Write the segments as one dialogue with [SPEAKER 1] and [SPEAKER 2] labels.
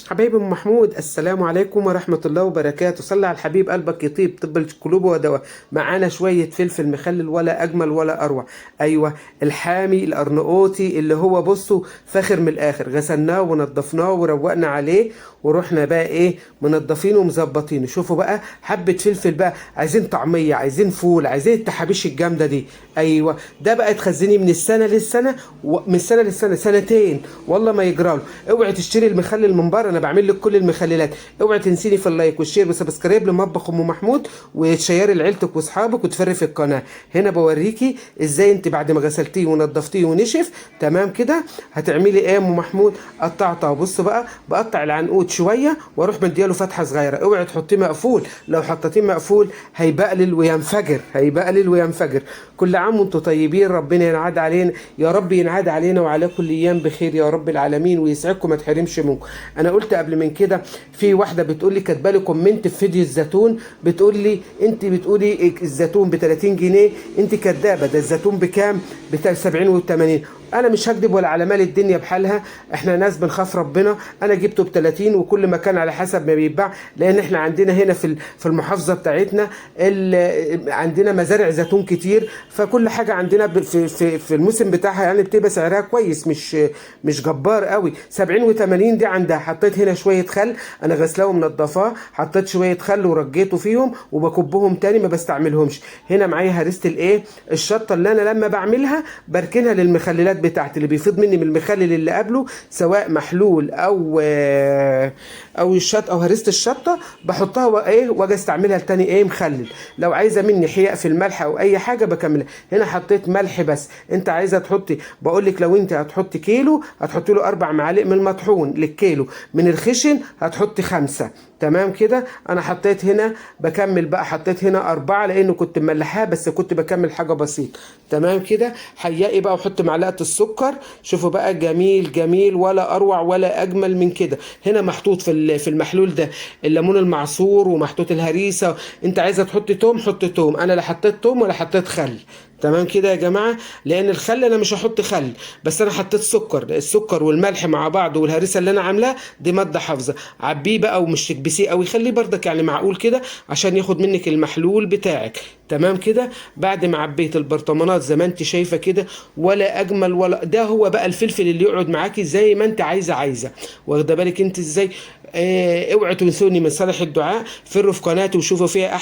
[SPEAKER 1] حبايبي ام محمود، السلام عليكم ورحمه الله وبركاته. صلي على الحبيب قلبك يطيب، طب القلوب ودواء. معانا شويه فلفل مخلل ولا اجمل ولا اروع. ايوه، الحامي الارناؤوطي اللي هو بصوا فاخر من الاخر. غسلناه ونضفناه وروقنا عليه ورحنا بقى ايه منضفينه ومظبطينه. شوفوا بقى حبه فلفل بقى، عايزين طعميه، عايزين فول، عايزين التحابيش الجامده دي. ايوه، ده بقى تخزنيه من السنه للسنه من السنه للسنه سنتين، والله ما يجراله. اوعي تشتري المخلل من بره، انا بعمل لك كل المخللات. اوعي تنسيني في اللايك والشير وسبسكرايب لمطبخ ام محمود، وتشيري لعيلتك واصحابك وتفري في القناه. هنا بوريكي ازاي انت بعد ما غسلتيه ونضفتيه ونشف تمام كده هتعملي ايه يا ام محمود. قطعتها، بص بقى بقطع العنقود شويه واروح مدياله فتحه صغيره. اوعي تحطيه مقفول، لو حطيتيه مقفول هيبقلل وينفجر، هيبقلل وينفجر. كل عام وانتم طيبين، ربنا ينعاد علينا يا رب، ينعاد علينا وعلى كل ايام بخير يا رب العالمين، ويسعدكم ما تحرمش منكم. انا قلت قبل من كده، في واحده بتقول لي كاتبه لي كومنت في فيديو الزيتون، بتقول لي انت بتقولي الزيتون ب 30 جنيه، انت كدابه، ده الزيتون بكام؟ ب 70 و 80. انا مش هكذب ولا على مال الدنيا بحالها، احنا ناس بنخاف ربنا. انا جبته ب 30 وكل مكان على حسب ما بيتباع، لان احنا عندنا هنا في المحافظه بتاعتنا عندنا مزارع زيتون كتير، فكل حاجه عندنا في الموسم بتاعها يعني بتبقى سعرها كويس، مش جبار قوي. 70 و80 دي عندها. حطيت هنا شويه خل، انا غسلاه ومنضفاه، حطيت شويه خل ورجيته فيهم وبكبهم تاني ما بستعملهمش. هنا معايا هرسه الايه الشطه اللي انا لما بعملها بركنها للمخللات بتاعتي، اللي بيفيض مني من المخلل اللي قبله سواء محلول او الشط او هرسه الشطه بحطها واجي استعملها تاني مخلل. لو عايزه مني حياء في الملح او اي حاجه بكملها. هنا حطيت ملح بس، انت عايزه تحطي بقول لك لو انت هتحطي كيلو هتحطي له 4 معالق من المطحون للكيلو، من الخشن هتحطي 5. تمام كده. انا حطيت هنا بكمل بقى، حطيت هنا 4 لانه كنت مملحاه، بس كنت بكمل حاجه بسيطه. تمام كده. حيائي بقى وحط معلقه السكر. شوفوا بقى جميل جميل، ولا اروع ولا اجمل من كده. هنا محطوط في المحلول ده الليمون المعصور ومحطوط الهريسه. انت عايزه تحطي توم حطي توم، انا لا حطيت توم ولا حطيت خل. تمام كده يا جماعه. لان الخل انا مش هحط خل، بس انا حطيت سكر. السكر والملح مع بعض والهريسه اللي انا عاملاها دي ماده حافظه. عبيه بقى ومش تكبسيه قوي، خليه بردك يعني معقول كده عشان ياخد منك المحلول بتاعك. تمام كده. بعد ما عبيت البرطمانات زي ما انت شايفه كده، ولا اجمل ولا ده هو بقى الفلفل اللي يقعد معاكي زي ما انت عايزه. واخده بالك انت ازاي؟ اوعوا تنسوني من صالح الدعاء. فروا في قناتي وشوفوا فيها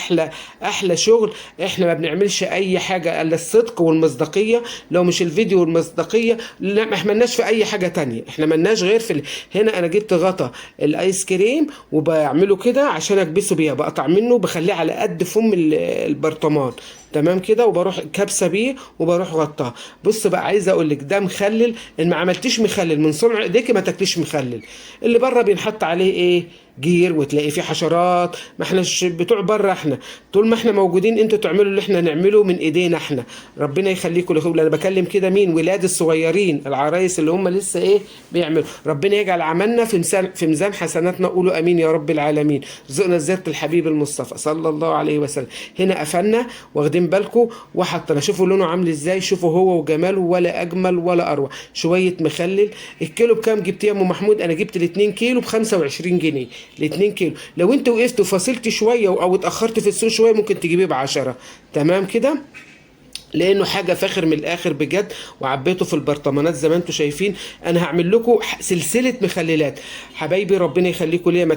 [SPEAKER 1] احلى شغل. احنا ما بنعملش اي حاجه الا الصدق والمصداقيه. لو مش الفيديو والمصداقيه لا، ما احنا ملناش في اي حاجه تانية، احنا ملناش غير هنا انا جبت غطا الايس كريم وبعمله كده عشان اكبسه بيها، بقطع منه بخليه على قد فم البرطمان. تمام كده. وبروح كابسه بيه وبروح غطاه. بص بقى، عايزه اقول لك ده مخلل، ان ما عملتيش مخلل من صنع ايديكي ما تاكليش مخلل. اللي بره بينحط عليه جير وتلاقي فيه حشرات. ما احناش بتوع بره، احنا طول ما احنا موجودين انتوا تعملوا اللي احنا نعمله من ايدينا احنا. ربنا يخليكم انا بكلم كده مين؟ ولاد الصغيرين العرايس اللي هم لسه بيعملوا. ربنا يجعل عملنا في ميزان حسناتنا، قولوا امين يا رب العالمين. رزقنا زيارة الحبيب المصطفى صلى الله عليه وسلم. هنا قفلنا واخدين بالكم وحطنا. شوفوا لونه عامل ازاي، شوفوا هو وجماله، ولا اجمل ولا اروع. شويه مخلل. الكيلو بكام جبتيه يا ام محمود؟ انا جبت ال2 كيلو ب 25 جنيه. ال2 كيلو لو انت وقفت وفاصلت شويه او اتاخرت في السوق شويه ممكن تجيبيه ب10. تمام كده. لانه حاجه فاخر من الاخر بجد. وعبيته في البرطمانات زي ما انتم شايفين. انا هعمل لكم سلسله مخللات حبايبي، ربنا يخليكم ليا. ما